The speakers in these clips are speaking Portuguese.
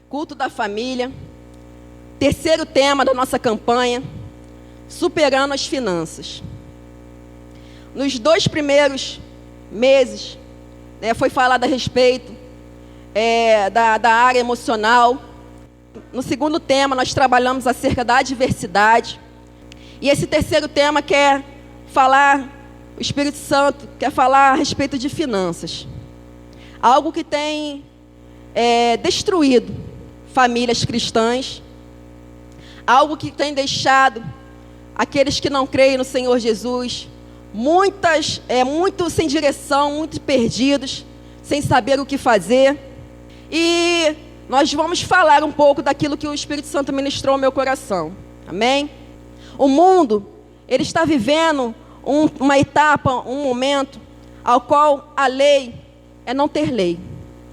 culto da família, terceiro tema da nossa campanha, superando as finanças. Nos 2 primeiros meses, foi falado a respeito da área emocional. No segundo tema, nós trabalhamos acerca da adversidade. E esse terceiro tema quer falar, o Espírito Santo quer falar a respeito de finanças. Algo que tem destruído famílias cristãs, algo que tem deixado aqueles que não creem no Senhor Jesus, muitos sem direção, muito perdidos, sem saber o que fazer. E nós vamos falar um pouco daquilo que o Espírito Santo ministrou ao meu coração. Amém? O mundo, ele está vivendo uma etapa, um momento, ao qual a lei é não ter lei.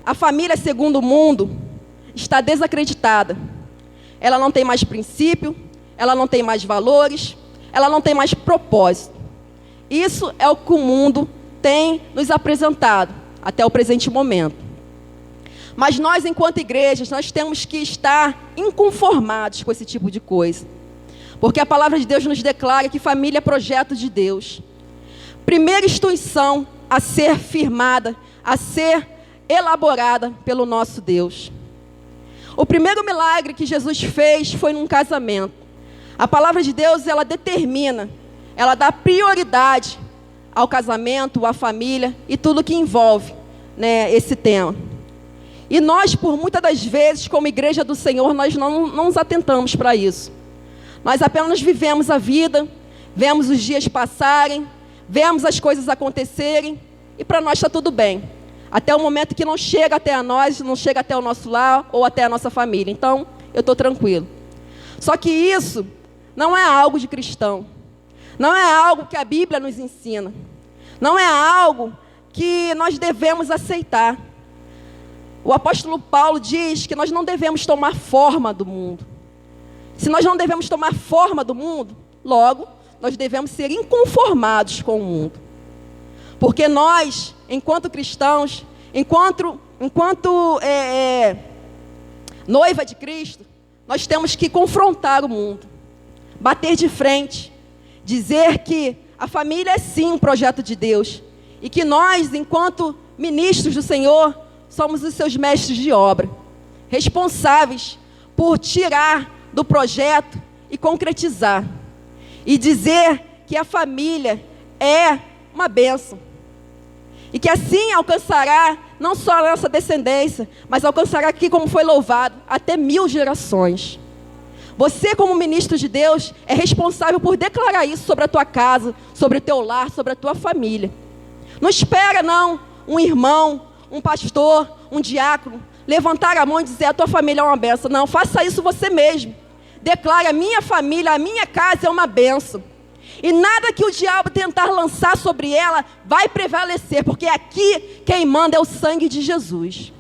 A família segundo o mundo está desacreditada. Ela não tem mais princípio, ela não tem mais valores, ela não tem mais propósito. Isso é o que o mundo tem nos apresentado até o presente momento. Mas nós, enquanto igrejas, nós temos que estar inconformados com esse tipo de coisa. Porque a palavra de Deus nos declara que família é projeto de Deus. Primeira instituição a ser firmada, a ser elaborada pelo nosso Deus. O primeiro milagre que Jesus fez foi num casamento. A palavra de Deus, ela determina, ela dá prioridade ao casamento, à família e tudo que envolve, esse tema. E nós, por muitas das vezes, como igreja do Senhor, nós não nos atentamos para isso. Nós apenas vivemos a vida, vemos os dias passarem, vemos as coisas acontecerem e para nós está tudo bem. Até o momento que não chega até a nós, não chega até o nosso lar ou até a nossa família. Então, eu estou tranquilo. Só que isso não é algo de cristão. Não é algo que a Bíblia nos ensina. Não é algo que nós devemos aceitar. O apóstolo Paulo diz que nós não devemos tomar forma do mundo. Se nós não devemos tomar forma do mundo, logo, nós devemos ser inconformados com o mundo. Porque nós, enquanto cristãos, enquanto noiva de Cristo, nós temos que confrontar o mundo, bater de frente, dizer que a família é sim um projeto de Deus e que nós, enquanto ministros do Senhor, somos os seus mestres de obra, responsáveis por tirar do projeto e concretizar. E dizer que a família é uma bênção. E que assim alcançará não só a nossa descendência, mas alcançará aqui, como foi louvado, até 1000 gerações. Você, como ministro de Deus, é responsável por declarar isso sobre a tua casa, sobre o teu lar, sobre a tua família. Não espera, não, um irmão, um pastor, um diácono, levantar a mão e dizer a tua família é uma bênção. Não, faça isso você mesmo. Declare: a minha família, a minha casa é uma bênção. E nada que o diabo tentar lançar sobre ela vai prevalecer, porque aqui quem manda é o sangue de Jesus.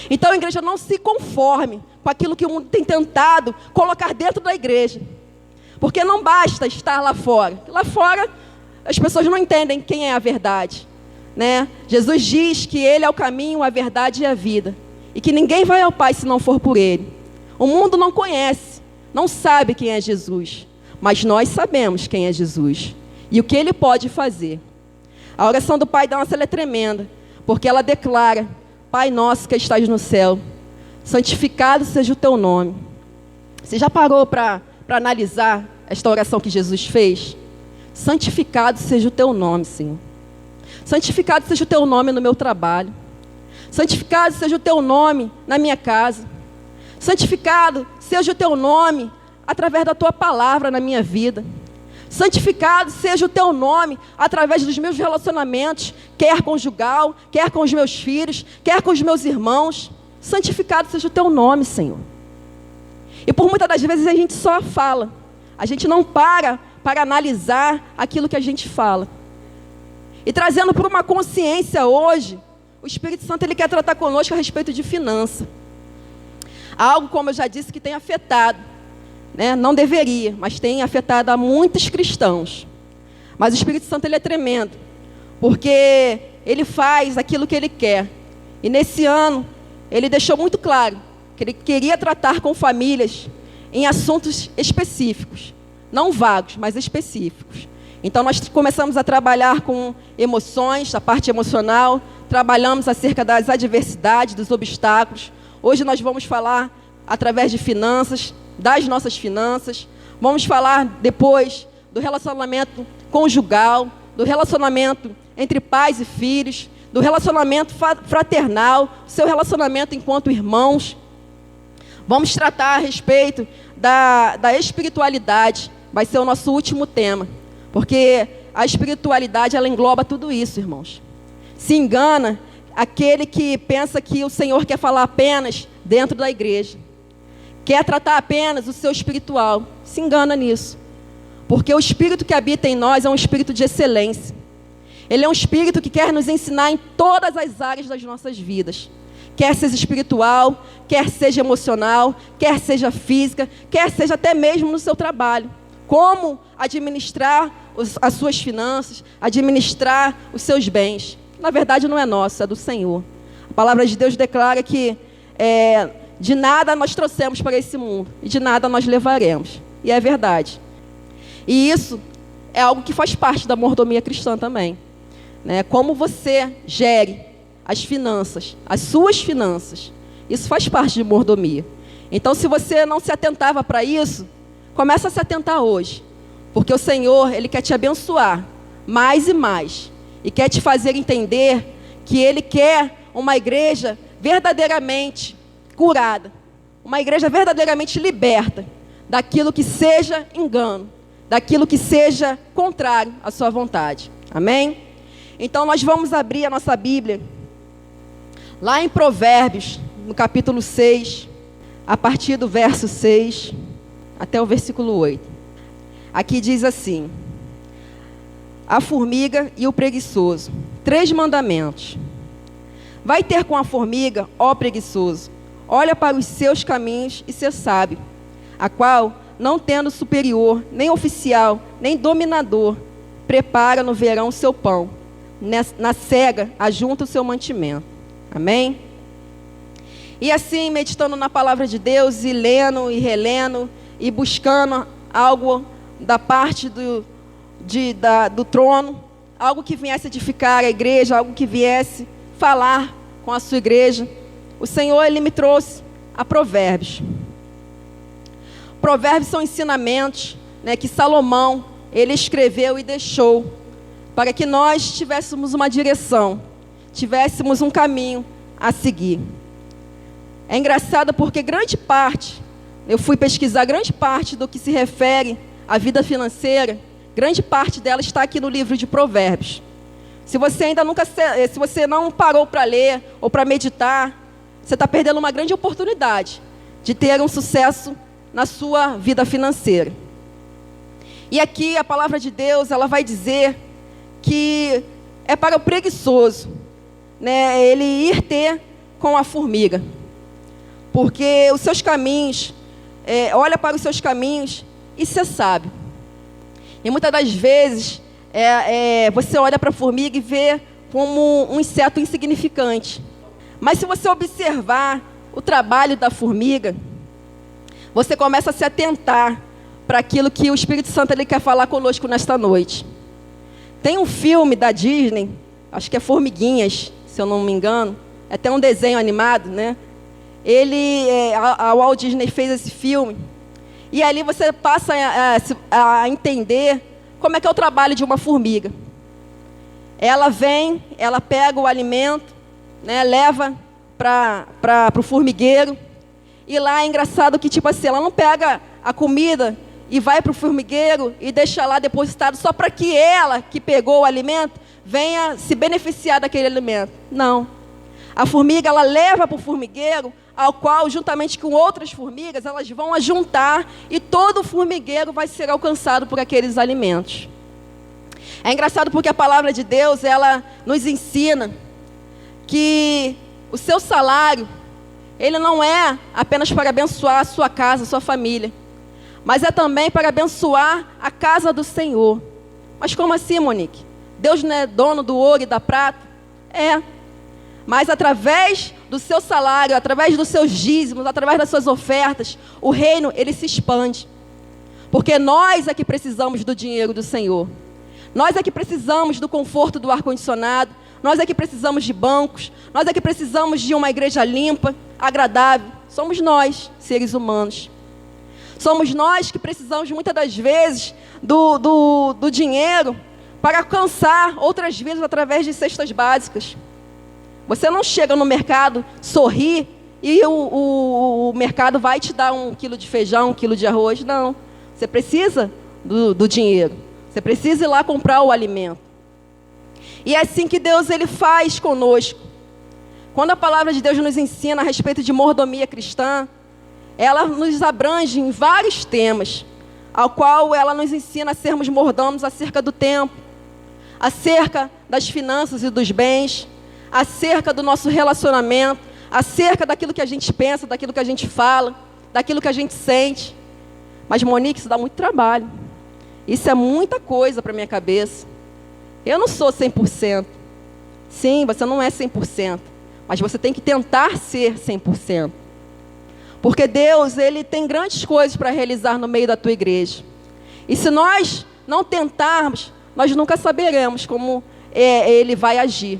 Então, igreja, não se conforme com aquilo que o mundo tem tentado colocar dentro da igreja. Porque não basta estar lá fora. Lá fora as pessoas não entendem quem é a verdade, Jesus diz que Ele é o caminho, a verdade e a vida. E que ninguém vai ao Pai se não for por Ele. O mundo não conhece, não sabe quem é Jesus. Mas nós sabemos quem é Jesus e o que Ele pode fazer. A oração do Pai Nosso é tremenda, porque ela declara: Pai nosso que estás no céu, santificado seja o teu nome. Você já parou para analisar esta oração que Jesus fez? Santificado seja o teu nome, Senhor. Santificado seja o teu nome no meu trabalho. Santificado seja o teu nome na minha casa. Santificado seja o teu nome através da tua palavra na minha vida. Santificado seja o teu nome através dos meus relacionamentos, quer conjugal, quer com os meus filhos, quer com os meus irmãos. Santificado seja o teu nome, Senhor. E por muitas das vezes a gente só fala. A gente não para analisar aquilo que a gente fala. E trazendo por uma consciência hoje, o Espírito Santo ele quer tratar conosco a respeito de finança. Algo, como eu já disse, que tem afetado. Não deveria, mas tem afetado a muitos cristãos. Mas o Espírito Santo ele é tremendo, porque ele faz aquilo que ele quer. E nesse ano, ele deixou muito claro que ele queria tratar com famílias em assuntos específicos, não vagos, mas específicos. Então nós começamos a trabalhar com emoções, a parte emocional, trabalhamos acerca das adversidades, dos obstáculos. Hoje nós vamos falar através de finanças, das nossas finanças. Vamos falar depois do relacionamento conjugal, do relacionamento entre pais e filhos, do relacionamento fraternal, seu relacionamento enquanto irmãos. Vamos tratar a respeito da espiritualidade, vai ser o nosso último tema, porque a espiritualidade, ela engloba tudo isso, irmãos. Se engana aquele que pensa que o Senhor quer falar apenas dentro da igreja, quer tratar apenas o seu espiritual. Se engana nisso, porque o Espírito que habita em nós é um Espírito de excelência. Ele é um Espírito que quer nos ensinar em todas as áreas das nossas vidas, quer seja espiritual, quer seja emocional, quer seja física, quer seja até mesmo no seu trabalho. Como administrar as suas finanças, administrar os seus bens. Na verdade não é nosso, é do Senhor. A palavra de Deus declara que de nada nós trouxemos para esse mundo e de nada nós levaremos. E é verdade. E isso é algo que faz parte da mordomia cristã também, né? Como você gere as finanças, as suas finanças, isso faz parte de mordomia. Então, se você não se atentava para isso, começa a se atentar hoje, porque o Senhor, Ele quer te abençoar mais e mais, e quer te fazer entender que Ele quer uma igreja verdadeiramente curada, uma igreja verdadeiramente liberta daquilo que seja engano, daquilo que seja contrário à sua vontade. Amém? Então nós vamos abrir a nossa Bíblia lá em Provérbios, no capítulo 6, a partir do verso 6 até o versículo 8. Aqui diz assim: a formiga e o preguiçoso. 3 mandamentos. Vai ter com a formiga, ó preguiçoso, olha para os seus caminhos e ser sábio, a qual, não tendo superior, nem oficial, nem dominador, prepara no verão o seu pão, na cega ajunta o seu mantimento. Amém? E assim, meditando na palavra de Deus, e lendo e relendo, e buscando algo da parte do trono, algo que viesse edificar a igreja, algo que viesse falar com a sua igreja, o Senhor, Ele me trouxe a Provérbios. Provérbios são ensinamentos, né, que Salomão, ele escreveu e deixou para que nós tivéssemos uma direção, tivéssemos um caminho a seguir. É engraçado porque eu fui pesquisar grande parte do que se refere à vida financeira, grande parte dela está aqui no livro de Provérbios. Se você se você não parou para ler ou para meditar, você está perdendo uma grande oportunidade de ter um sucesso na sua vida financeira. E aqui a palavra de Deus, ela vai dizer que é para o preguiçoso, né, ele ir ter com a formiga, porque os seus caminhos, olha para os seus caminhos e ser sábio. E muitas das vezes você olha para a formiga e vê como um inseto insignificante. Mas se você observar o trabalho da formiga, você começa a se atentar para aquilo que o Espírito Santo, ele quer falar conosco nesta noite. Tem um filme da Disney, acho que é Formiguinhas, se eu não me engano, é até um desenho animado, né? A Walt Disney fez esse filme, e ali você passa a entender como é que é o trabalho de uma formiga. Ela vem, ela pega o alimento, né, leva para o formigueiro, e lá é engraçado que, tipo assim, ela não pega a comida e vai para o formigueiro e deixa lá depositado só para que ela, que pegou o alimento, venha se beneficiar daquele alimento. Não. A formiga, ela leva para o formigueiro, ao qual, juntamente com outras formigas, elas vão ajuntar, e todo o formigueiro vai ser alcançado por aqueles alimentos. É engraçado porque a palavra de Deus, ela nos ensina que o seu salário, ele não é apenas para abençoar a sua casa, a sua família, mas é também para abençoar a casa do Senhor. Mas como assim, Monique? Deus não é dono do ouro e da prata? Mas através do seu salário, através dos seus dízimos, através das suas ofertas, o reino, ele se expande. Porque nós é que precisamos do dinheiro do Senhor. Nós é que precisamos do conforto do ar-condicionado. Nós é que precisamos de bancos. Nós é que precisamos de uma igreja limpa, agradável. Somos nós, seres humanos. Somos nós que precisamos, muitas das vezes, do dinheiro para alcançar outras vidas através de cestas básicas. Você não chega no mercado, sorri, e o mercado vai te dar 1 quilo de feijão, 1 quilo de arroz. Não. Você precisa do dinheiro. Você precisa ir lá comprar o alimento. E é assim que Deus ele faz conosco. Quando a palavra de Deus nos ensina a respeito de mordomia cristã, ela nos abrange em vários temas, ao qual ela nos ensina a sermos mordomos acerca do tempo, acerca das finanças e dos bens, acerca do nosso relacionamento, acerca daquilo que a gente pensa, daquilo que a gente fala, daquilo que a gente sente. Mas, Monique, isso dá muito trabalho. Isso é muita coisa para a minha cabeça. Eu não sou 100%. Sim, você não é 100%. Mas você tem que tentar ser 100%. Porque Deus, ele tem grandes coisas para realizar no meio da tua igreja. E se nós não tentarmos, nós nunca saberemos como ele vai agir.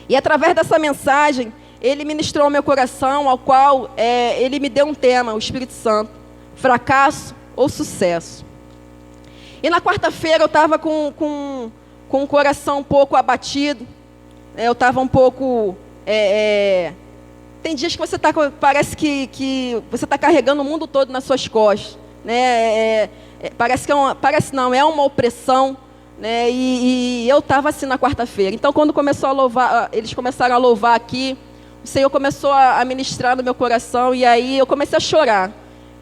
E através dessa mensagem, ele ministrou ao meu coração, ao qual ele me deu um tema, o Espírito Santo: fracasso ou sucesso. E na quarta-feira eu estava com o coração um pouco abatido. Eu estava um pouco... Tem dias que você parece que você está carregando o mundo todo nas suas costas. Né? Parece que é uma opressão. Né? E eu estava assim na quarta-feira. Então, quando começou a louvar, eles começaram a louvar aqui, o Senhor começou a ministrar no meu coração, e aí eu comecei a chorar.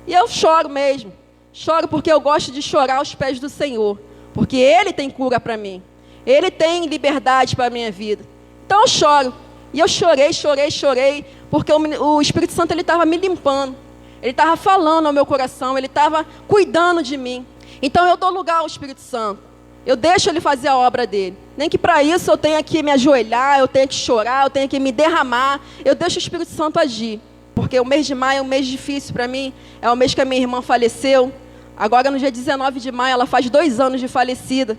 E eu choro mesmo. Choro porque eu gosto de chorar aos pés do Senhor. Porque Ele tem cura para mim. Ele tem liberdade para a minha vida. Então eu choro. E eu chorei, porque o Espírito Santo estava me limpando. Ele estava falando ao meu coração, ele estava cuidando de mim. Então eu dou lugar ao Espírito Santo. Eu deixo ele fazer a obra dele. Nem que para isso eu tenha que me ajoelhar, eu tenha que chorar, eu tenha que me derramar. Eu deixo o Espírito Santo agir. Porque o mês de maio é um mês difícil para mim. É o mês que a minha irmã faleceu. Agora no dia 19 de maio ela faz 2 anos de falecida.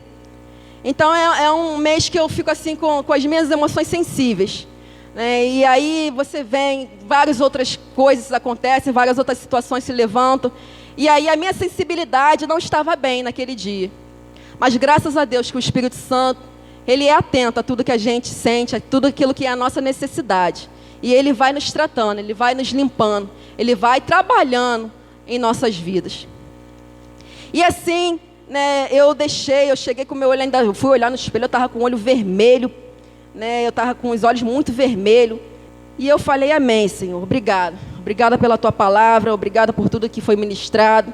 Então é um mês que eu fico assim com as minhas emoções sensíveis. E aí você vem, várias outras coisas acontecem, várias outras situações se levantam. E aí a minha sensibilidade não estava bem naquele dia. Mas graças a Deus que o Espírito Santo, ele é atento a tudo que a gente sente, a tudo aquilo que é a nossa necessidade. E ele vai nos tratando, ele vai nos limpando, ele vai trabalhando em nossas vidas. E assim, né, eu cheguei com o meu olho ainda, eu fui olhar no espelho, eu estava com o olho vermelho, né, eu estava com os olhos muito vermelhos. E eu falei: amém, Senhor, obrigado. Obrigada pela tua palavra, obrigada por tudo que foi ministrado.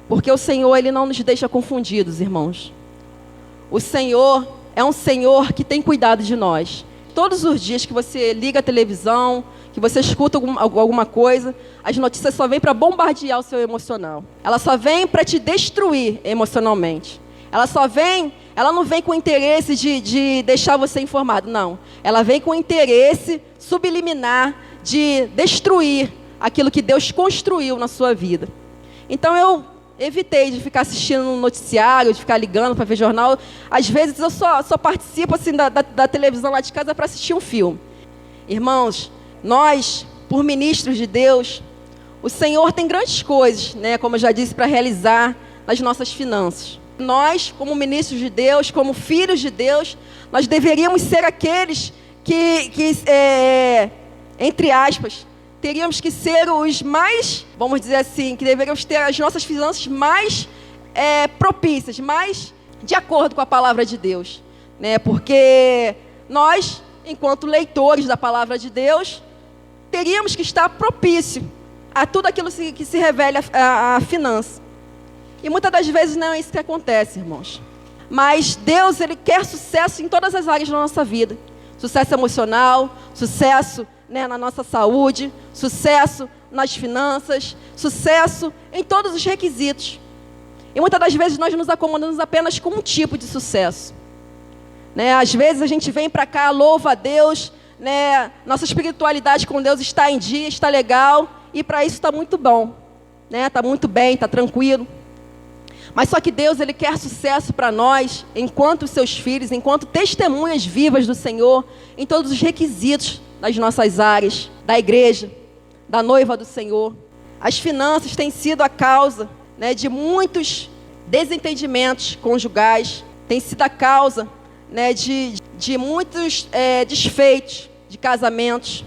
Porque o Senhor, ele não nos deixa confundidos, irmãos. O Senhor é um Senhor que tem cuidado de nós. Todos os dias que você liga a televisão, que você escuta alguma coisa, as notícias só vêm para bombardear o seu emocional. Ela só vem para te destruir emocionalmente. Ela não vem com o interesse de deixar você informado, não. Ela vem com o interesse subliminar de destruir aquilo que Deus construiu na sua vida. Então eu evitei de ficar assistindo um noticiário, de ficar ligando para ver jornal. Às vezes eu só participo assim, da televisão lá de casa para assistir um filme. Irmãos, nós, por ministros de Deus, o Senhor tem grandes coisas, né, como eu já disse, para realizar nas nossas finanças. Nós, como ministros de Deus, como filhos de Deus, nós deveríamos ser aqueles que entre aspas, teríamos que ser os mais, vamos dizer assim, que deveríamos ter as nossas finanças mais propícias, mais de acordo com a palavra de Deus. Né? Porque nós, enquanto leitores da palavra de Deus, teríamos que estar propício a tudo aquilo que se revela a finança. E muitas das vezes não é isso que acontece, irmãos. Mas Deus, ele quer sucesso em todas as áreas da nossa vida. Sucesso emocional, sucesso, né, na nossa saúde, sucesso nas finanças, sucesso em todos os requisitos. E muitas das vezes nós nos acomodamos apenas com um tipo de sucesso. Né? Às vezes a gente vem para cá, louva a Deus, né, nossa espiritualidade com Deus está em dia, está legal, e para isso está muito bom, né? Está muito bem, está tranquilo. Mas só que Deus, Ele quer sucesso para nós, enquanto seus filhos, enquanto testemunhas vivas do Senhor, em todos os requisitos das nossas áreas, da igreja, da noiva do Senhor. As finanças têm sido a causa, né, de muitos desentendimentos conjugais, tem sido a causa, né, de muitos desfeitos de casamentos,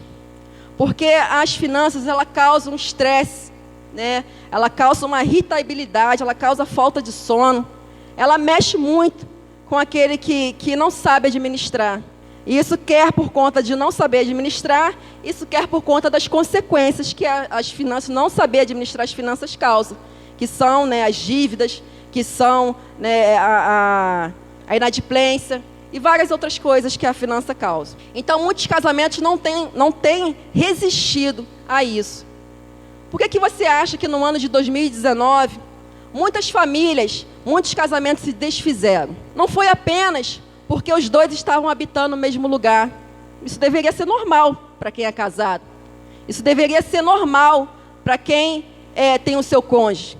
porque as finanças, ela causam um estresse, né? Ela causa uma irritabilidade, ela causa falta de sono, ela mexe muito com aquele que não sabe administrar. E isso quer por conta de não saber administrar, isso quer por conta das consequências que as finanças, não saber administrar as finanças causam, que são, né, as dívidas, que são, né, a inadimplência e várias outras coisas que a finança causa. Então, muitos casamentos não têm resistido a isso. Por que você acha que no ano de 2019, muitas famílias, muitos casamentos se desfizeram? Não foi apenas porque os dois estavam habitando no mesmo lugar. Isso deveria ser normal para quem é casado. Isso deveria ser normal para quem tem o seu cônjuge.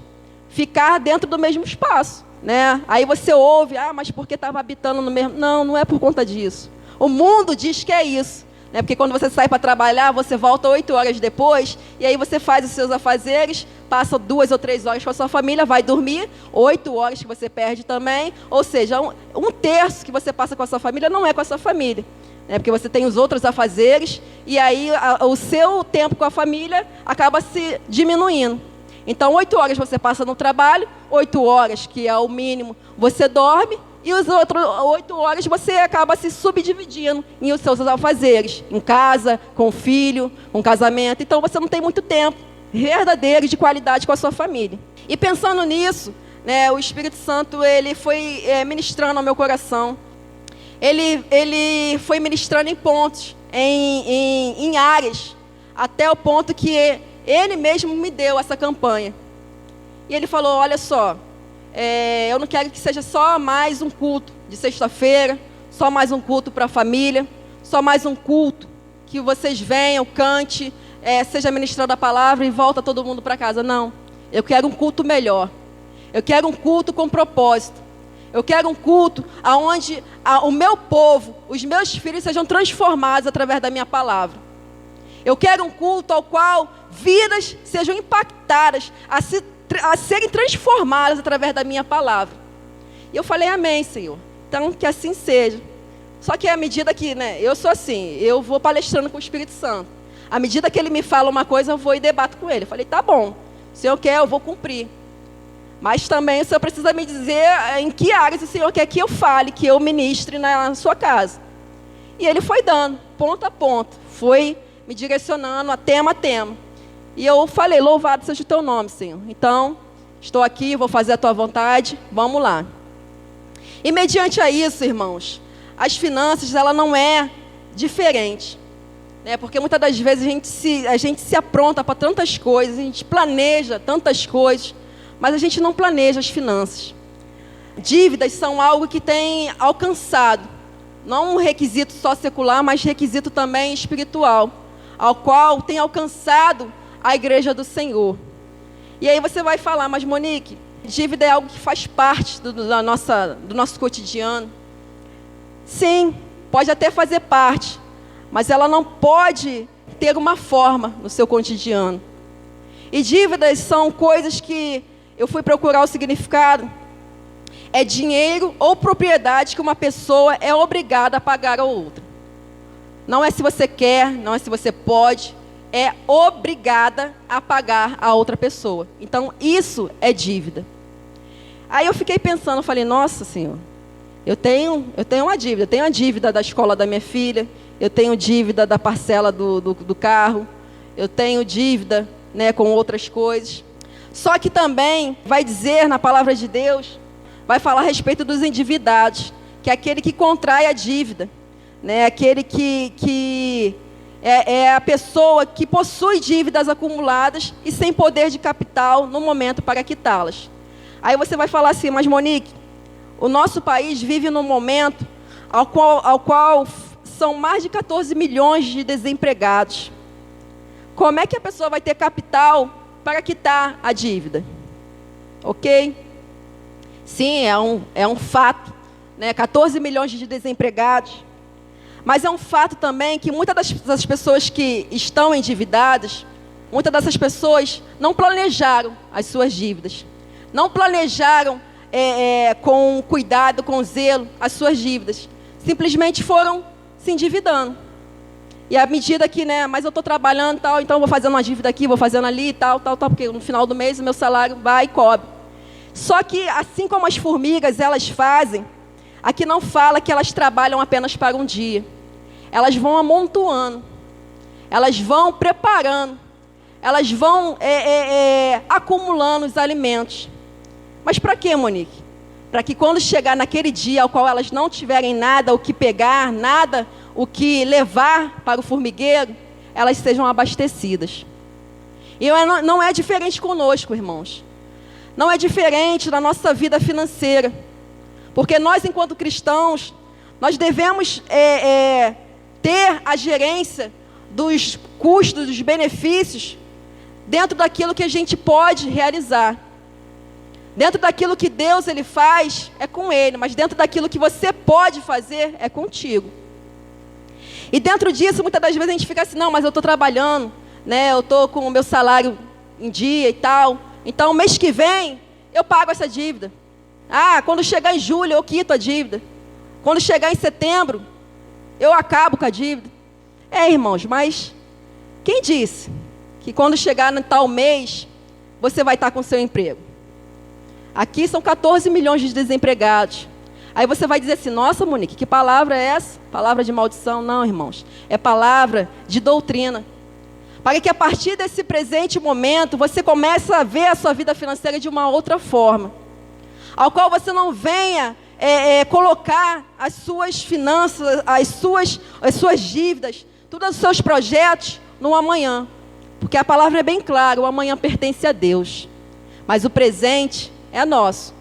Ficar dentro do mesmo espaço, né? Aí você ouve, mas porque estava habitando no mesmo... Não, não é por conta disso. O mundo diz que é isso. Né? Porque quando você sai para trabalhar, você volta 8 horas depois, e aí você faz os seus afazeres, passa 2 ou 3 horas com a sua família, vai dormir, 8 horas que você perde também, ou seja, um terço que você passa com a sua família não é com a sua família, né? Porque você tem os outros afazeres, e aí o seu tempo com a família acaba se diminuindo. Então, 8 horas você passa no trabalho, 8 horas, que é o mínimo, você dorme, e as outras 8 horas você acaba se subdividindo em os seus afazeres, em casa, com o filho, com o casamento. Então você não tem muito tempo verdadeiro de qualidade com a sua família. E pensando nisso, né, o Espírito Santo, ele foi ministrando ao meu coração. Ele foi ministrando em pontos, em áreas, até o ponto que ele mesmo me deu essa campanha. E ele falou, olha só, eu não quero que seja só mais um culto de sexta-feira, só mais um culto para a família, só mais um culto que vocês venham, cante, seja ministrando a palavra e volta todo mundo para casa. Não, eu quero um culto melhor. Eu quero um culto com propósito. Eu quero um culto onde o meu povo, os meus filhos sejam transformados através da minha palavra. Eu quero um culto ao qual vidas sejam impactadas, a serem transformadas através da minha palavra. E eu falei, amém, Senhor. Então, que assim seja. Só que à medida que, né, eu sou assim, eu vou palestrando com o Espírito Santo. À medida que ele me fala uma coisa, eu vou e debato com ele. Eu falei, tá bom, o Senhor quer, eu vou cumprir. Mas também o Senhor precisa me dizer em que áreas o Senhor quer que eu fale, que eu ministre na sua casa. E ele foi dando, ponto a ponto. Foi me direcionando a tema. E eu falei, louvado seja o teu nome, Senhor. Então, estou aqui, vou fazer a tua vontade, vamos lá. E mediante a isso, irmãos, as finanças, ela não é diferente. Né? Porque muitas das vezes a gente se apronta para tantas coisas, a gente planeja tantas coisas, mas a gente não planeja as finanças. Dívidas são algo que tem alcançado, não um requisito só secular, mas requisito também espiritual, ao qual tem alcançado a igreja do Senhor. E aí você vai falar, mas Monique, dívida é algo que faz parte do nosso cotidiano. Sim, pode até fazer parte, mas ela não pode ter uma forma no seu cotidiano. E dívidas são coisas que eu fui procurar o significado. É dinheiro ou propriedade que uma pessoa é obrigada a pagar a outra. Não é se você quer, não é se você pode, é obrigada a pagar a outra pessoa. Então, isso é dívida. Aí eu fiquei pensando, falei, nossa, Senhor, eu tenho uma dívida. Eu tenho a dívida da escola da minha filha, eu tenho dívida da parcela do carro, eu tenho dívida, né, com outras coisas. Só que também vai dizer na palavra de Deus, vai falar a respeito dos endividados, que é aquele que contrai a dívida, né, aquele que é a pessoa que possui dívidas acumuladas e sem poder de capital no momento para quitá-las. Aí você vai falar assim, mas Monique, o nosso país vive num momento ao qual são mais de 14 milhões de desempregados. Como é que a pessoa vai ter capital para quitar a dívida? Ok? Sim, é um fato, né? 14 milhões de desempregados. Mas é um fato também que muitas das pessoas que estão endividadas, muitas dessas pessoas não planejaram as suas dívidas. Não planejaram com cuidado, com zelo, as suas dívidas. Simplesmente foram se endividando. E à medida que, mas eu estou trabalhando, tal, então eu vou fazendo uma dívida aqui, vou fazendo ali, tal, porque no final do mês o meu salário vai e cobre. Só que, assim como as formigas, elas fazem, aqui não fala que elas trabalham apenas para um dia. Elas vão amontoando, elas vão preparando, elas vão acumulando os alimentos. Mas para quê, Monique? Para que quando chegar naquele dia ao qual elas não tiverem nada o que pegar, nada o que levar para o formigueiro, elas sejam abastecidas. E não é diferente conosco, irmãos. Não é diferente na nossa vida financeira. Porque nós, enquanto cristãos, nós devemos ter a gerência dos custos, dos benefícios, dentro daquilo que a gente pode realizar. Dentro daquilo que Deus ele faz, é com Ele. Mas dentro daquilo que você pode fazer, é contigo. E dentro disso, muitas das vezes a gente fica assim, não, mas eu estou trabalhando, eu estou com o meu salário em dia e tal. Então, mês que vem, eu pago essa dívida. Quando chegar em julho, eu quito a dívida. Quando chegar em setembro, eu acabo com a dívida. Irmãos, mas quem disse que quando chegar no tal mês, você vai estar com o seu emprego? Aqui são 14 milhões de desempregados. Aí você vai dizer assim, nossa, Monique, que palavra é essa? Palavra de maldição? Não, irmãos. É palavra de doutrina. Para que a partir desse presente momento, você comece a ver a sua vida financeira de uma outra forma. Ao qual você não venha colocar as suas finanças, as suas dívidas, todos os seus projetos no amanhã. Porque a palavra é bem clara, o amanhã pertence a Deus. Mas o presente é nosso.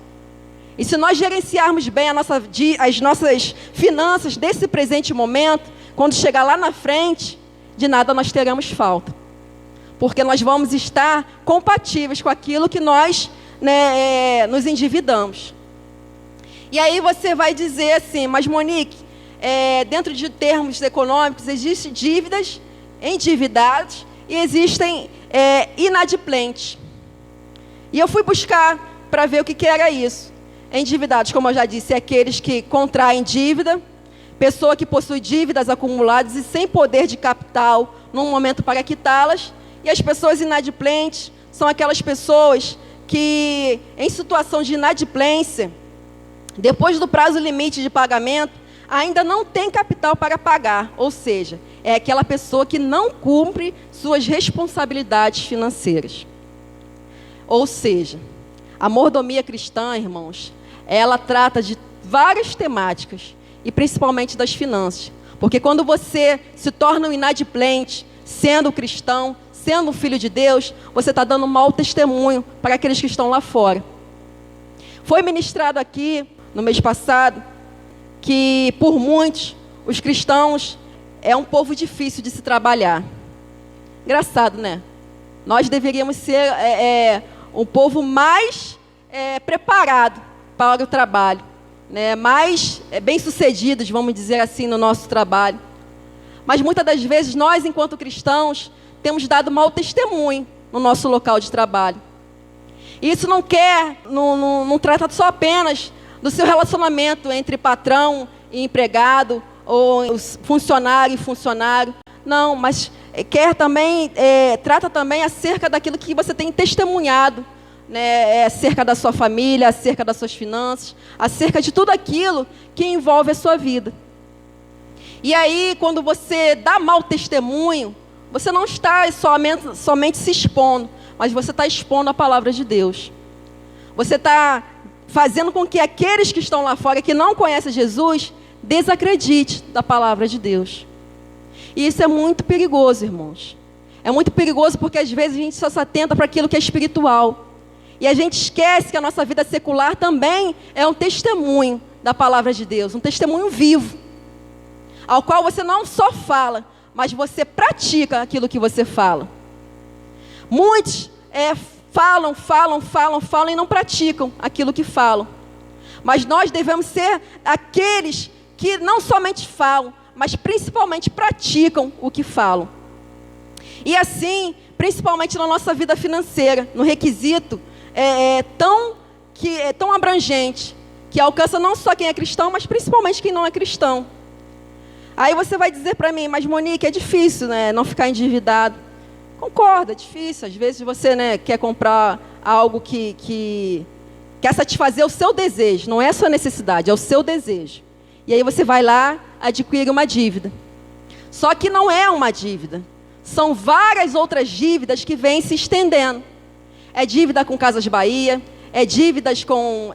E se nós gerenciarmos bem as nossas finanças desse presente momento, quando chegar lá na frente, de nada nós teremos falta. Porque nós vamos estar compatíveis com aquilo que nós nos endividamos. E aí você vai dizer assim, mas Monique, dentro de termos econômicos, existem dívidas, endividados e existem inadimplentes. E eu fui buscar para ver o que era isso. Endividados, como eu já disse, é aqueles que contraem dívida, pessoa que possui dívidas acumuladas e sem poder de capital num momento para quitá-las. E as pessoas inadimplentes são aquelas pessoas que, em situação de inadimplência, depois do prazo limite de pagamento, ainda não tem capital para pagar. Ou seja, é aquela pessoa que não cumpre suas responsabilidades financeiras. Ou seja, a mordomia cristã, irmãos, ela trata de várias temáticas, e principalmente das finanças. Porque quando você se torna um inadimplente, sendo cristão, sendo um filho de Deus, você está dando um mau testemunho para aqueles que estão lá fora. Foi ministrado aqui, no mês passado, que por muitos, os cristãos é um povo difícil de se trabalhar. Engraçado, né? Nós deveríamos ser um povo mais preparado para o trabalho, mais bem-sucedidos, vamos dizer assim, no nosso trabalho. Mas muitas das vezes nós, enquanto cristãos, temos dado mau testemunho no nosso local de trabalho. E isso não trata só apenas do seu relacionamento entre patrão e empregado, ou funcionário e funcionário. Não, mas trata também acerca daquilo que você tem testemunhado, acerca da sua família, acerca das suas finanças, acerca de tudo aquilo que envolve a sua vida. E aí, quando você dá mau testemunho, você não está somente se expondo, mas você está expondo a palavra de Deus. Você está fazendo com que aqueles que estão lá fora, que não conhecem Jesus, desacredite da palavra de Deus. E isso é muito perigoso, irmãos. É muito perigoso porque às vezes a gente só se atenta para aquilo que é espiritual. E a gente esquece que a nossa vida secular também é um testemunho da palavra de Deus, um testemunho vivo. ao qual você não só fala, mas você pratica aquilo que você fala. Muitos falam e não praticam aquilo que falam. Mas nós devemos ser aqueles que não somente falam, mas principalmente praticam o que falam. E assim, principalmente na nossa vida financeira, no requisito tão abrangente, que alcança não só quem é cristão, mas principalmente quem não é cristão. Aí você vai dizer para mim, mas Monique, é difícil, né, não ficar endividado. Concordo, é difícil. Às vezes você, né, quer comprar algo que quer satisfazer o seu desejo, não é a sua necessidade, é o seu desejo. E aí você vai lá, adquire uma dívida. Só que não é uma dívida. São várias outras dívidas que vêm se estendendo. É dívida com Casas Bahia, é dívidas com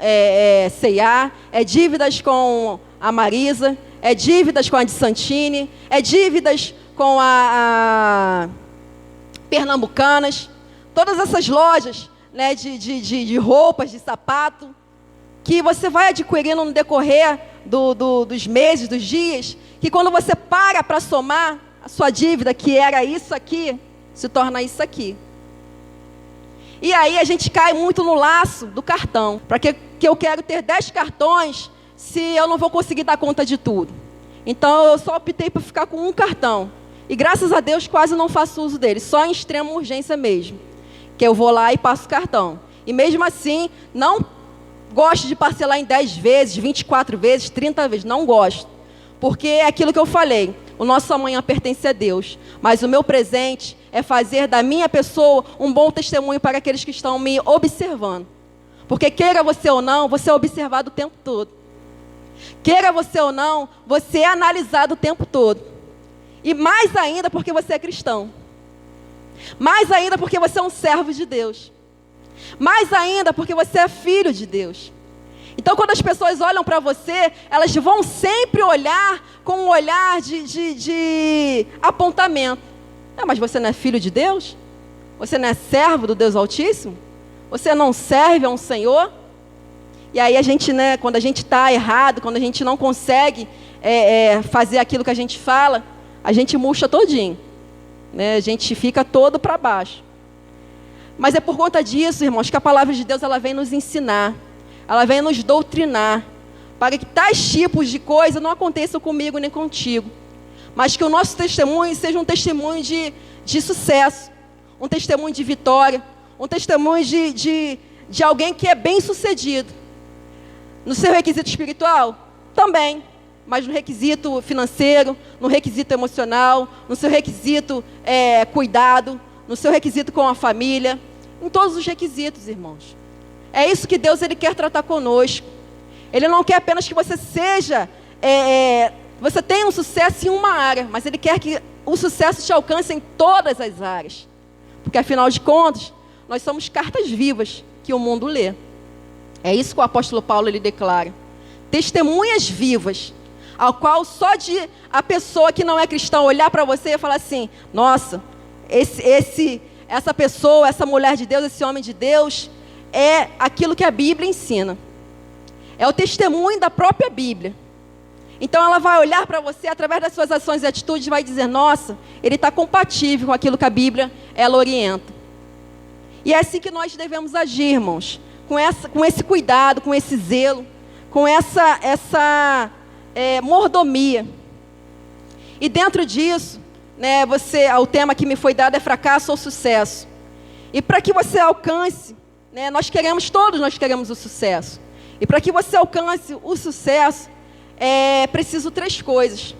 C&A, é dívidas com a Marisa, é dívidas com a de Santini, é dívidas com a Pernambucanas. Todas essas lojas, né, de roupas, de sapato, que você vai adquirindo no decorrer dos meses, dos dias, que quando você para somar, a sua dívida, que era isso aqui, se torna isso aqui. E aí a gente cai muito no laço do cartão. Para que eu quero ter 10 cartões se eu não vou conseguir dar conta de tudo? Então eu só optei por ficar com um cartão. E graças a Deus quase não faço uso dele, só em extrema urgência mesmo. Que eu vou lá e passo o cartão. E mesmo assim, não gosto de parcelar em 10 vezes, 24 vezes, 30 vezes. Não gosto. Porque é aquilo que eu falei. O nosso amanhã pertence a Deus. Mas o meu presente é fazer da minha pessoa um bom testemunho para aqueles que estão me observando. Porque queira você ou não, você é observado o tempo todo. Queira você ou não, você é analisado o tempo todo. E mais ainda porque você é cristão. Mais ainda porque você é um servo de Deus. Mais ainda porque você é filho de Deus. Então, quando as pessoas olham para você, elas vão sempre olhar com um olhar de apontamento. Mas você não é filho de Deus? Você não é servo do Deus Altíssimo? Você não serve a um Senhor? E aí a gente, né, quando a gente está errado, quando a gente não consegue fazer aquilo que a gente fala, a gente murcha todinho. Né? A gente fica todo para baixo. Mas é por conta disso, irmãos, que a palavra de Deus ela vem nos ensinar. Ela vem nos doutrinar, para que tais tipos de coisa não aconteçam comigo nem contigo. Mas que o nosso testemunho seja um testemunho de sucesso, um testemunho de vitória, um testemunho de alguém que é bem sucedido. No seu requisito espiritual? Também. Mas no requisito financeiro, no requisito emocional, no seu requisito cuidado, no seu requisito com a família, em todos os requisitos, irmãos. É isso que Deus ele quer tratar conosco. Ele não quer apenas que você seja, você tenha um sucesso em uma área, mas Ele quer que o sucesso te alcance em todas as áreas. Porque afinal de contas, nós somos cartas vivas que o mundo lê. É isso que o apóstolo Paulo ele declara. Testemunhas vivas, ao qual só de a pessoa que não é cristã olhar para você e falar assim, nossa, essa pessoa, essa mulher de Deus, esse homem de Deus, é aquilo que a Bíblia ensina. É o testemunho da própria Bíblia. Então ela vai olhar para você através das suas ações e atitudes e vai dizer, nossa, ele está compatível com aquilo que a Bíblia ela orienta. E é assim que nós devemos agir, irmãos. Com esse cuidado, com esse zelo, com essa mordomia. E dentro disso, né, o tema que me foi dado é fracasso ou sucesso. E para que você alcance, né, todos nós queremos o sucesso. E para que você alcance o sucesso, é preciso 3 coisas.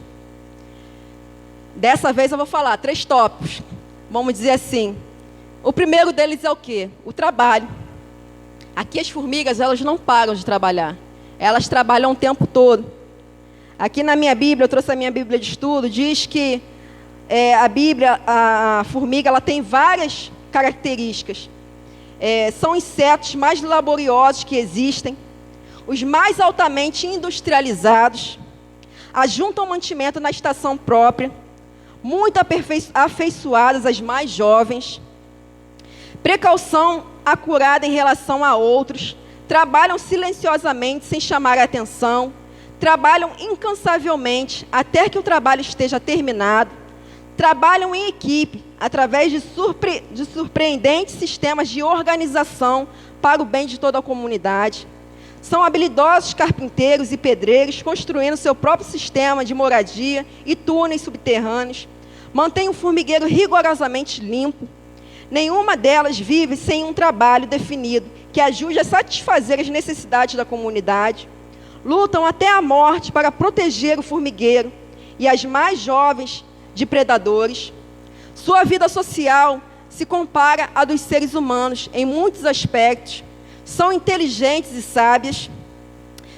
Dessa vez eu vou falar 3 tópicos. Vamos dizer assim. O primeiro deles é o quê? O trabalho. Aqui as formigas, elas não param de trabalhar. Elas trabalham o tempo todo. Aqui na minha Bíblia, eu trouxe a minha Bíblia de estudo, diz que a formiga, ela tem várias características. São insetos mais laboriosos que existem, os mais altamente industrializados, ajuntam mantimento na estação própria, muito afeiçoadas às mais jovens, precaução acurada em relação a outros, trabalham silenciosamente sem chamar a atenção, trabalham incansavelmente até que o trabalho esteja terminado, trabalham em equipe através de surpreendentes sistemas de organização para o bem de toda a comunidade. São habilidosos carpinteiros e pedreiros, construindo seu próprio sistema de moradia e túneis subterrâneos. Mantêm o formigueiro rigorosamente limpo. Nenhuma delas vive sem um trabalho definido que ajude a satisfazer as necessidades da comunidade. Lutam até a morte para proteger o formigueiro e as mais jovens de predadores. Sua vida social se compara à dos seres humanos em muitos aspectos. São inteligentes e sábias.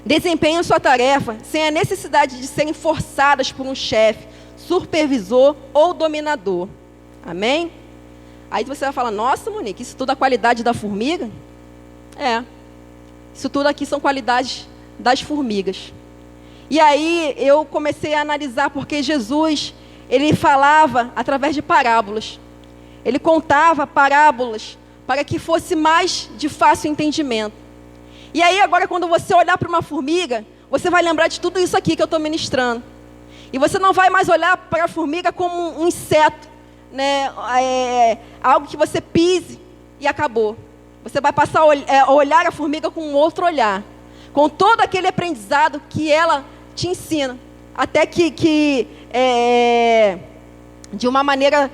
Desempenham sua tarefa sem a necessidade de serem forçadas por um chefe, supervisor ou dominador. Amém? Aí você vai falar, nossa, Monique, isso tudo é a qualidade da formiga? É. Isso tudo aqui são qualidades das formigas. E aí eu comecei a analisar porque Jesus, ele falava através de parábolas. Ele contava parábolas para que fosse mais de fácil entendimento. E aí agora quando você olhar para uma formiga, você vai lembrar de tudo isso aqui que eu estou ministrando. E você não vai mais olhar para a formiga como um inseto, né? Algo que você pise e acabou. Você vai passar a olhar a formiga com um outro olhar, com todo aquele aprendizado que ela te ensina, até que de uma maneira,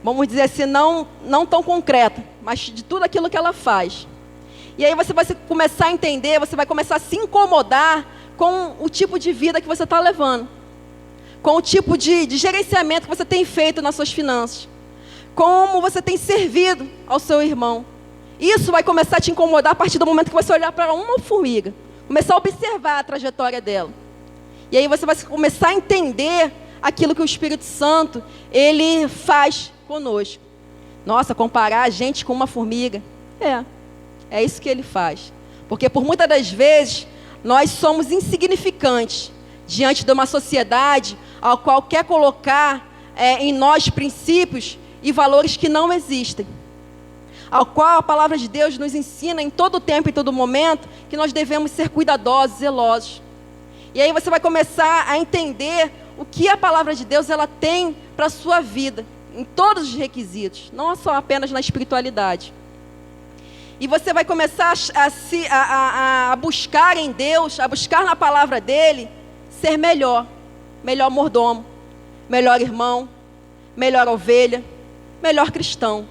vamos dizer assim, não tão concreta, mas de tudo aquilo que ela faz. E aí você vai começar a entender, você vai começar a se incomodar com o tipo de vida que você está levando, com o tipo de gerenciamento que você tem feito nas suas finanças, como você tem servido ao seu irmão. Isso vai começar a te incomodar a partir do momento que você olhar para uma formiga, começar a observar a trajetória dela. E aí você vai começar a entender aquilo que o Espírito Santo, ele faz conosco. Nossa, comparar a gente com uma formiga. É isso que ele faz. Porque por muitas das vezes, nós somos insignificantes diante de uma sociedade a qual quer colocar em nós princípios e valores que não existem. Ao qual a palavra de Deus nos ensina em todo tempo e todo momento que nós devemos ser cuidadosos, zelosos. E aí você vai começar a entender o que a palavra de Deus ela tem para a sua vida, em todos os requisitos, não só apenas na espiritualidade. E você vai começar a buscar em Deus, a buscar na palavra dele, ser melhor mordomo, melhor irmão, melhor ovelha, melhor cristão.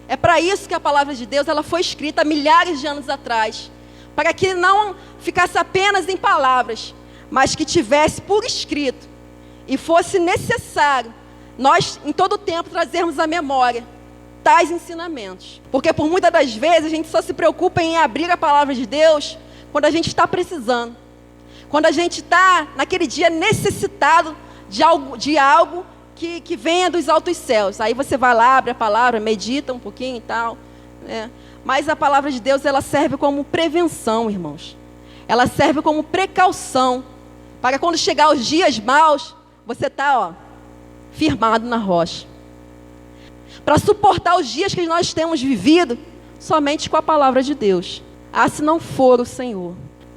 É para isso que a palavra de Deus ela foi escrita há milhares de anos atrás, para que não ficasse apenas em palavras, mas que tivesse por escrito, e fosse necessário nós, em todo tempo, trazermos à memória tais ensinamentos. Porque por muitas das vezes a gente só se preocupa em abrir a palavra de Deus quando a gente está precisando. Quando a gente está naquele dia necessitado de algo que venha dos altos céus. Aí você vai lá, abre a palavra, medita um pouquinho e tal, né? Mas a palavra de Deus ela serve como prevenção, irmãos. Ela serve como precaução. Para quando chegar os dias maus, você está firmado na rocha. Para suportar os dias que nós temos vivido, somente com a palavra de Deus. Ah, se não for o Senhor,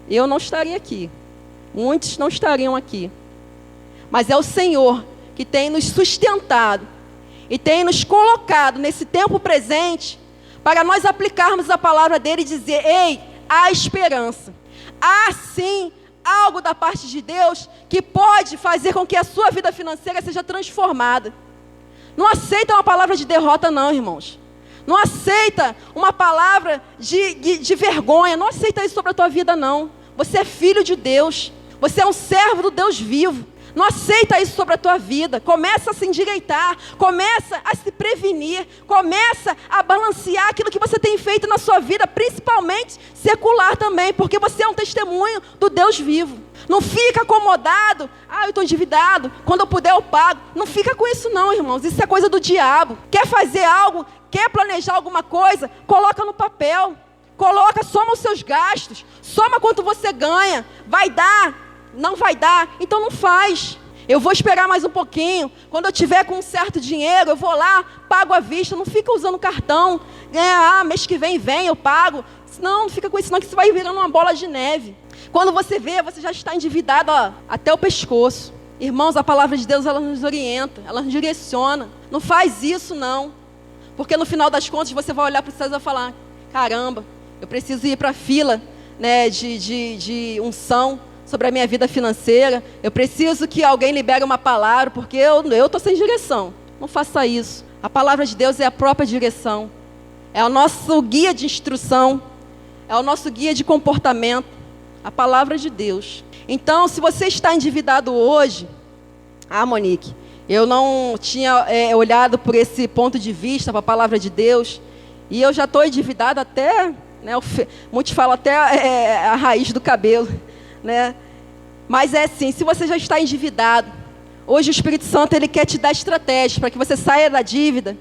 eu não estaria aqui. Muitos não estariam aqui. Mas é o Senhor que tem nos sustentado e tem nos colocado nesse tempo presente para nós aplicarmos a palavra dele e dizer, ei, há esperança. Há sim algo da parte de Deus que pode fazer com que a sua vida financeira seja transformada. Não aceita uma palavra de derrota não, irmãos. Não aceita uma palavra de vergonha. Não aceita isso sobre a tua vida não. Você é filho de Deus. Você é um servo do Deus vivo. Não aceita isso sobre a tua vida. Começa a se endireitar. Começa a se prevenir. Começa a balancear aquilo que você tem feito na sua vida, principalmente secular também, porque você é um testemunho do Deus vivo. Não fica acomodado. Eu estou endividado. Quando eu puder eu pago. Não fica com isso não, irmãos. Isso é coisa do diabo. Quer fazer algo? Quer planejar alguma coisa? Coloca no papel. Coloca, soma os seus gastos. Soma quanto você ganha. Vai dar? Não vai dar? Então não faz. Eu vou esperar mais um pouquinho. Quando eu tiver com um certo dinheiro, eu vou lá, pago à vista. Não fica usando cartão. Mês que vem, eu pago. Não fica com isso não, que isso vai virando uma bola de neve. Quando você vê, você já está endividado até o pescoço. Irmãos, a palavra de Deus, ela nos orienta, ela nos direciona. Não faz isso não. Porque no final das contas, você vai olhar para o céu e vai falar: caramba, eu preciso ir para a fila, né, de unção sobre a minha vida financeira. Eu preciso que alguém libere uma palavra, porque eu estou sem direção. Não faça isso. A palavra de Deus é a própria direção. É o nosso guia de instrução. É o nosso guia de comportamento. A palavra de Deus. Então, se você está endividado hoje... Monique, eu não tinha olhado por esse ponto de vista, para a palavra de Deus. E eu já estou endividado até... né, muitos falam até a raiz do cabelo. Né? Mas é assim, se você já está endividado, hoje o Espírito Santo ele quer te dar estratégias para que você saia da dívida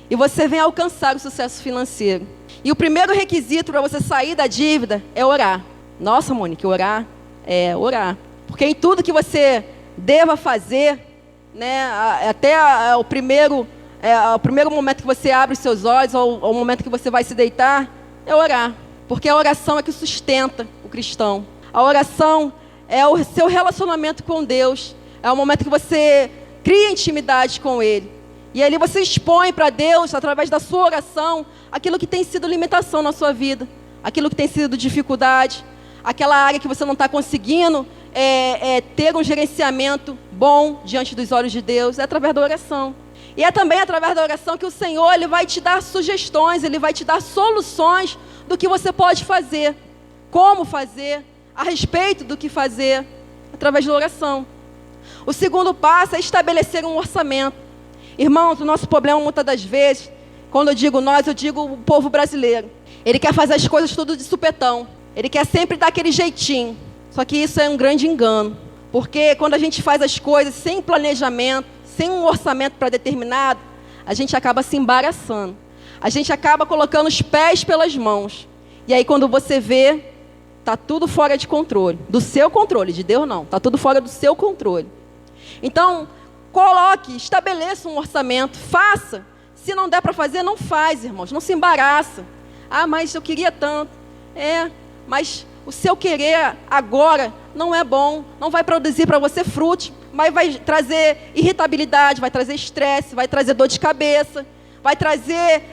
e você venha alcançar o sucesso financeiro. E o primeiro requisito para você sair da dívida é orar. Nossa, Mônica, orar? É orar. Porque em tudo que você deva fazer, né, até o primeiro momento que você abre os seus olhos, ou o momento que você vai se deitar, é orar. Porque a oração é que sustenta o cristão. A oração é o seu relacionamento com Deus. É o momento que você cria intimidade com Ele. E ali você expõe para Deus, através da sua oração, aquilo que tem sido limitação na sua vida. Aquilo que tem sido dificuldade. Aquela área que você não está conseguindo ter um gerenciamento bom diante dos olhos de Deus. É através da oração. E é também através da oração que o Senhor ele vai te dar sugestões, Ele vai te dar soluções do que você pode fazer. Como fazer. A respeito do que fazer, através da oração. O segundo passo é estabelecer um orçamento. Irmãos, o nosso problema muitas das vezes, quando eu digo nós, eu digo o povo brasileiro. Ele quer fazer as coisas tudo de supetão. Ele quer sempre dar aquele jeitinho. Só que isso é um grande engano. Porque quando a gente faz as coisas sem planejamento, sem um orçamento para determinado, a gente acaba se embaraçando. A gente acaba colocando os pés pelas mãos. E aí quando você vê... está tudo fora de controle. Do seu controle, de Deus não. Está tudo fora do seu controle. Então, estabeleça um orçamento, faça. Se não der para fazer, não faz, irmãos. Não se embaraça. Mas eu queria tanto. Mas o seu querer agora não é bom. Não vai produzir para você frutos. Mas vai trazer irritabilidade, vai trazer estresse, vai trazer dor de cabeça, vai trazer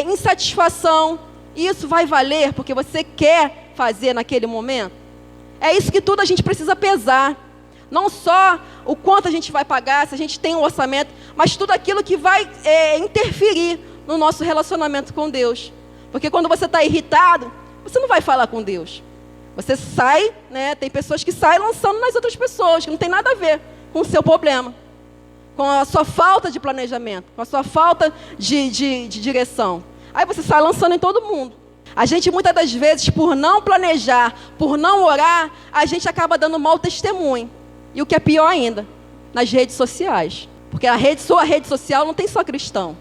insatisfação. Isso vai valer porque você quer fazer naquele momento? É isso que tudo a gente precisa pesar. Não só o quanto a gente vai pagar, se a gente tem um orçamento, mas tudo aquilo que vai interferir no nosso relacionamento com Deus. Porque quando você está irritado, você não vai falar com Deus. Você sai, né? Tem pessoas que saem lançando nas outras pessoas, que não tem nada a ver com o seu problema. Com a sua falta de planejamento, com a sua falta de direção. Aí você sai lançando em todo mundo. A gente muitas das vezes, por não planejar, por não orar, a gente acaba dando mau testemunho. E o que é pior ainda, nas redes sociais. Porque a rede social não tem só cristão.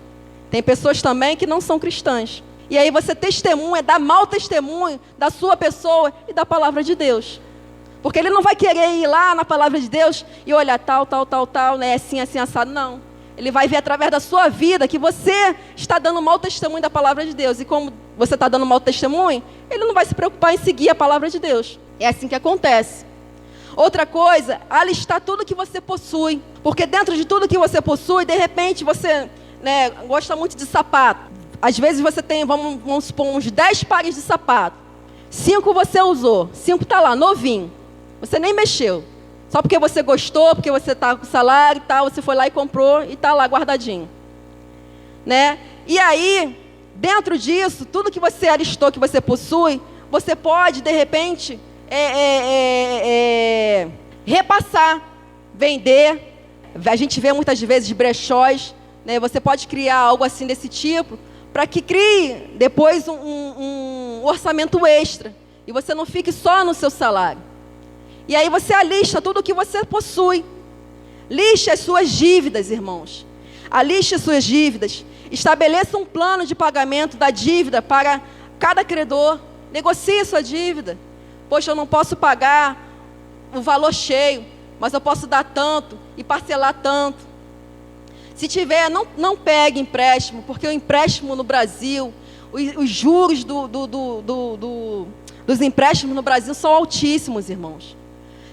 Tem pessoas também que não são cristãs. E aí você testemunha, dá mau testemunho da sua pessoa e da palavra de Deus. Porque ele não vai querer ir lá na palavra de Deus e olhar tal, né, assim, assado, não. Ele vai ver através da sua vida que você está dando mau testemunho da palavra de Deus. E como você está dando mau testemunho, ele não vai se preocupar em seguir a palavra de Deus. É assim que acontece. Outra coisa, alistar tudo que você possui. Porque dentro de tudo que você possui, de repente você, né, gosta muito de sapato. Às vezes você tem, vamos supor, uns 10 pares de sapato. 5 você usou, 5 está lá, novinho. Você nem mexeu. Só porque você gostou, porque você está com salário e tal, você foi lá e comprou e está lá guardadinho. Né? E aí, dentro disso, tudo que você alistou, que você possui, você pode, de repente, repassar, vender. A gente vê muitas vezes brechós, né? Você pode criar algo assim desse tipo, para que crie depois um orçamento extra. E você não fique só no seu salário. E aí você alista tudo o que você possui. Lixe as suas dívidas, irmãos. Aliste as suas dívidas. Estabeleça um plano de pagamento da dívida para cada credor. Negocie a sua dívida. Poxa, eu não posso pagar o valor cheio. mas eu posso dar tanto e parcelar tanto. Se tiver, não pegue empréstimo, porque o empréstimo no Brasil, os juros dos empréstimos no Brasil são altíssimos, irmãos.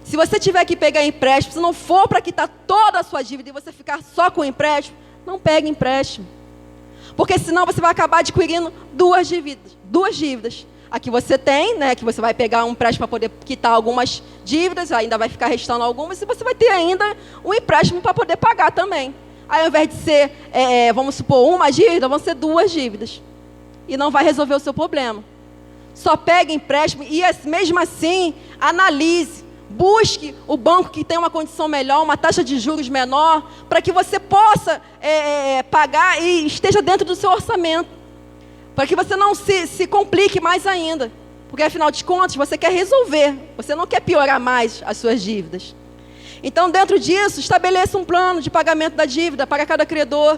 Se você tiver que pegar empréstimo, se não for para quitar toda a sua dívida e você ficar só com o empréstimo, não pegue empréstimo. Porque senão você vai acabar adquirindo duas dívidas. A que você tem, né, que você vai pegar um empréstimo para poder quitar algumas dívidas, ainda vai ficar restando algumas, e você vai ter ainda um empréstimo para poder pagar também. Aí, ao invés de ser, vamos supor, uma dívida, vão ser duas dívidas. E não vai resolver o seu problema. Só pegue empréstimo e, mesmo assim, analise. Busque o banco que tem uma condição melhor, uma taxa de juros menor, para que você possa pagar e esteja dentro do seu orçamento. Para que você não se complique mais ainda. Porque, afinal de contas, você quer resolver. Você não quer piorar mais as suas dívidas. Então, dentro disso, estabeleça um plano de pagamento da dívida para cada credor.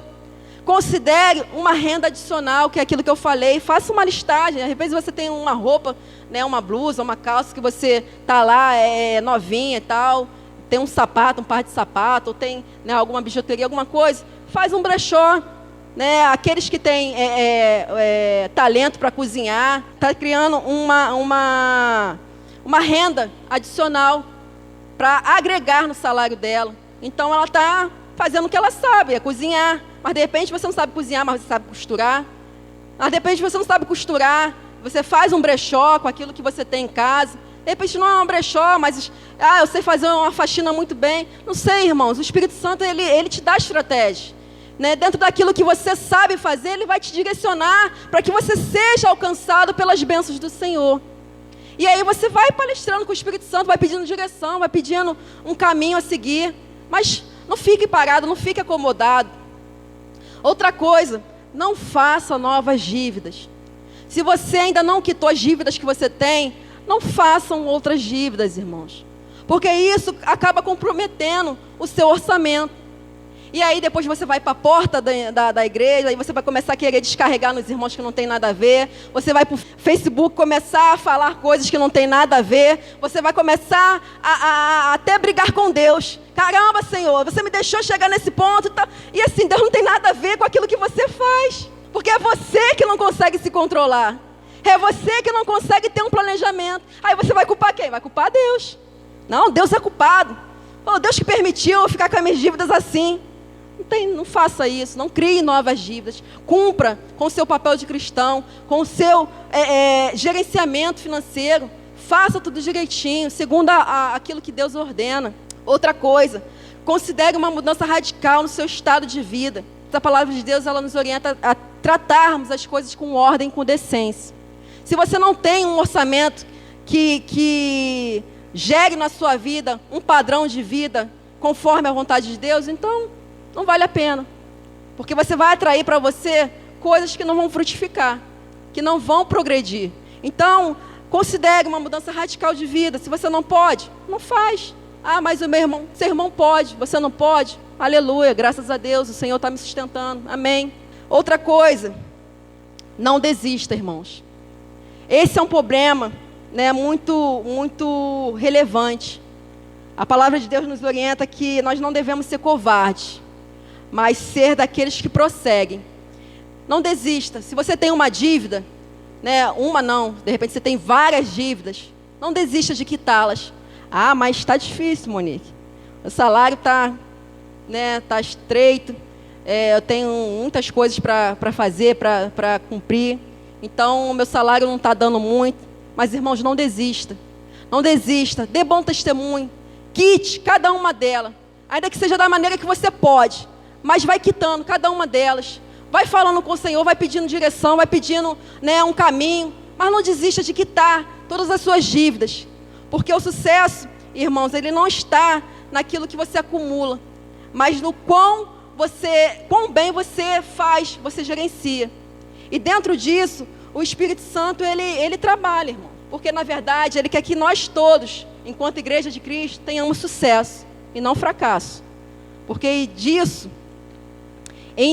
Considere uma renda adicional, que é aquilo que eu falei. Faça uma listagem. Às vezes você tem uma roupa, né, uma blusa, uma calça que você está lá, novinha e tal. Tem um sapato, um par de sapato, ou tem, né, alguma bijuteria, alguma coisa. Faz um brechó. Né, aqueles que têm talento para cozinhar, está criando uma renda adicional para agregar no salário dela. Então, ela está fazendo o que ela sabe, é cozinhar. Mas, de repente, você não sabe cozinhar, mas você sabe costurar. Mas, de repente, você não sabe costurar, você faz um brechó com aquilo que você tem em casa. De repente, não é um brechó, mas eu sei fazer uma faxina muito bem. Não sei, irmãos, o Espírito Santo, ele te dá estratégia. Né, dentro daquilo que você sabe fazer, Ele vai te direcionar para que você seja alcançado pelas bênçãos do Senhor. E aí você vai palestrando com o Espírito Santo, vai pedindo direção, vai pedindo um caminho a seguir. Mas não fique parado, não fique acomodado. Outra coisa, não faça novas dívidas. Se você ainda não quitou as dívidas que você tem, não façam outras dívidas, irmãos. Porque isso acaba comprometendo o seu orçamento. E aí depois você vai para a porta da igreja, aí você vai começar a querer descarregar nos irmãos que não tem nada a ver. Você vai para o Facebook começar a falar coisas que não tem nada a ver. Você vai começar a até brigar com Deus. Caramba, Senhor, você me deixou chegar nesse ponto. E assim, Deus não tem nada a ver com aquilo que você faz. Porque é você que não consegue se controlar. É você que não consegue ter um planejamento. Aí você vai culpar quem? Vai culpar Deus. Não, Deus é culpado. Oh, Deus que permitiu eu ficar com as minhas dívidas assim. Não faça isso, não crie novas dívidas. Cumpra com o seu papel de cristão, com o seu gerenciamento financeiro. Faça tudo direitinho, segundo aquilo que Deus ordena. Outra coisa, considere uma mudança radical no seu estado de vida. Essa palavra de Deus, ela nos orienta a tratarmos as coisas com ordem, com decência. Se você não tem um orçamento que gere na sua vida um padrão de vida conforme a vontade de Deus, então não vale a pena. Porque você vai atrair para você coisas que não vão frutificar, que não vão progredir. Então, considere uma mudança radical de vida. Se você não pode, não faz. Ah, mas o meu irmão, seu irmão pode, você não pode. Aleluia, graças a Deus, o Senhor está me sustentando. Amém. Outra coisa, não desista, irmãos. Esse é um problema, né, muito relevante. A palavra de Deus nos orienta que nós não devemos ser covardes, mas ser daqueles que prosseguem. Não desista. Se você tem uma dívida, né, uma não, de repente você tem várias dívidas, não desista de quitá-las. Ah, mas está difícil, Monique. O salário está, né, tá estreito. Eu tenho muitas coisas para fazer, para cumprir. Então, o meu salário não está dando muito. Mas, irmãos, não desista. Não desista. Dê bom testemunho. Quite cada uma delas. Ainda que seja da maneira que você pode. Mas vai quitando cada uma delas. Vai falando com o Senhor, vai pedindo direção, vai pedindo, né, um caminho. Mas não desista de quitar todas as suas dívidas. Porque o sucesso, irmãos, ele não está naquilo que você acumula. Mas no quão bem você faz, você gerencia. E dentro disso, o Espírito Santo, ele trabalha, irmão. Porque, na verdade, ele quer que nós todos, enquanto Igreja de Cristo, tenhamos sucesso e não fracasso. Porque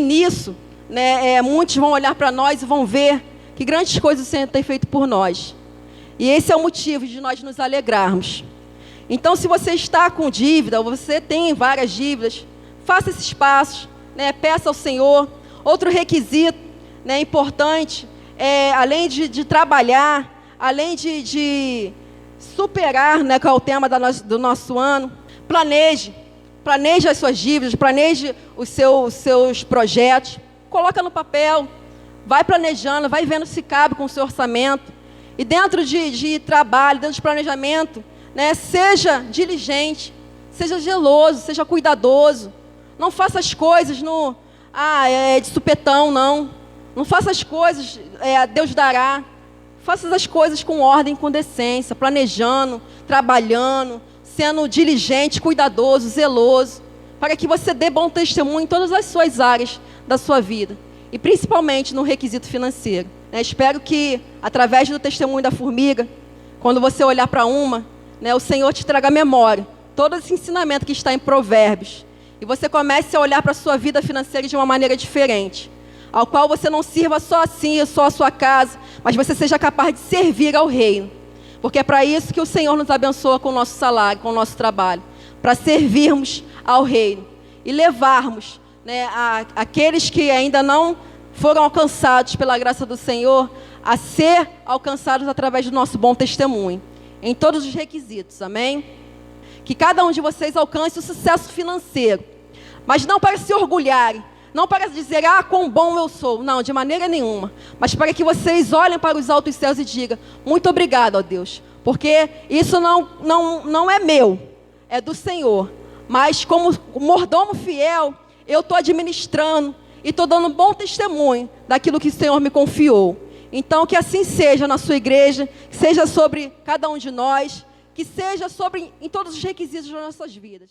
nisso, né, muitos vão olhar para nós e vão ver que grandes coisas o Senhor tem feito por nós. E esse é o motivo de nós nos alegrarmos. Então, se você está com dívida, ou você tem várias dívidas, faça esses passos, né? Peça ao Senhor. Outro requisito, né, importante, além de trabalhar, além de superar, né, qual é o tema do nosso ano, planeje as suas dívidas, planeje os seus projetos, coloca no papel, vai planejando, vai vendo se cabe com o seu orçamento. E dentro de trabalho, dentro de planejamento, né, seja diligente, seja zeloso, seja cuidadoso. Não faça as coisas de supetão, não. Não faça as coisas, Deus dará. Faça as coisas com ordem, com decência, planejando, trabalhando, sendo diligente, cuidadoso, zeloso, para que você dê bom testemunho em todas as suas áreas da sua vida, e principalmente no requisito financeiro. Espero que, através do testemunho da formiga, quando você olhar para o Senhor te traga à memória todo esse ensinamento que está em Provérbios, e você comece a olhar para a sua vida financeira de uma maneira diferente, ao qual você não sirva só assim, só a sua casa, mas você seja capaz de servir ao reino. Porque é para isso que o Senhor nos abençoa com o nosso salário, com o nosso trabalho, para servirmos ao reino e levarmos, né, aqueles que ainda não foram alcançados pela graça do Senhor, a ser alcançados através do nosso bom testemunho, em todos os requisitos, amém? Que cada um de vocês alcance o sucesso financeiro, mas não para se orgulharem, não para dizer, quão bom eu sou. Não, de maneira nenhuma. Mas para que vocês olhem para os altos céus e digam, muito obrigado, ó Deus. Porque isso não é meu, é do Senhor. Mas como mordomo fiel, eu estou administrando e estou dando bom testemunho daquilo que o Senhor me confiou. Então, que assim seja na sua igreja, que seja sobre cada um de nós, que seja sobre em todos os requisitos das nossas vidas.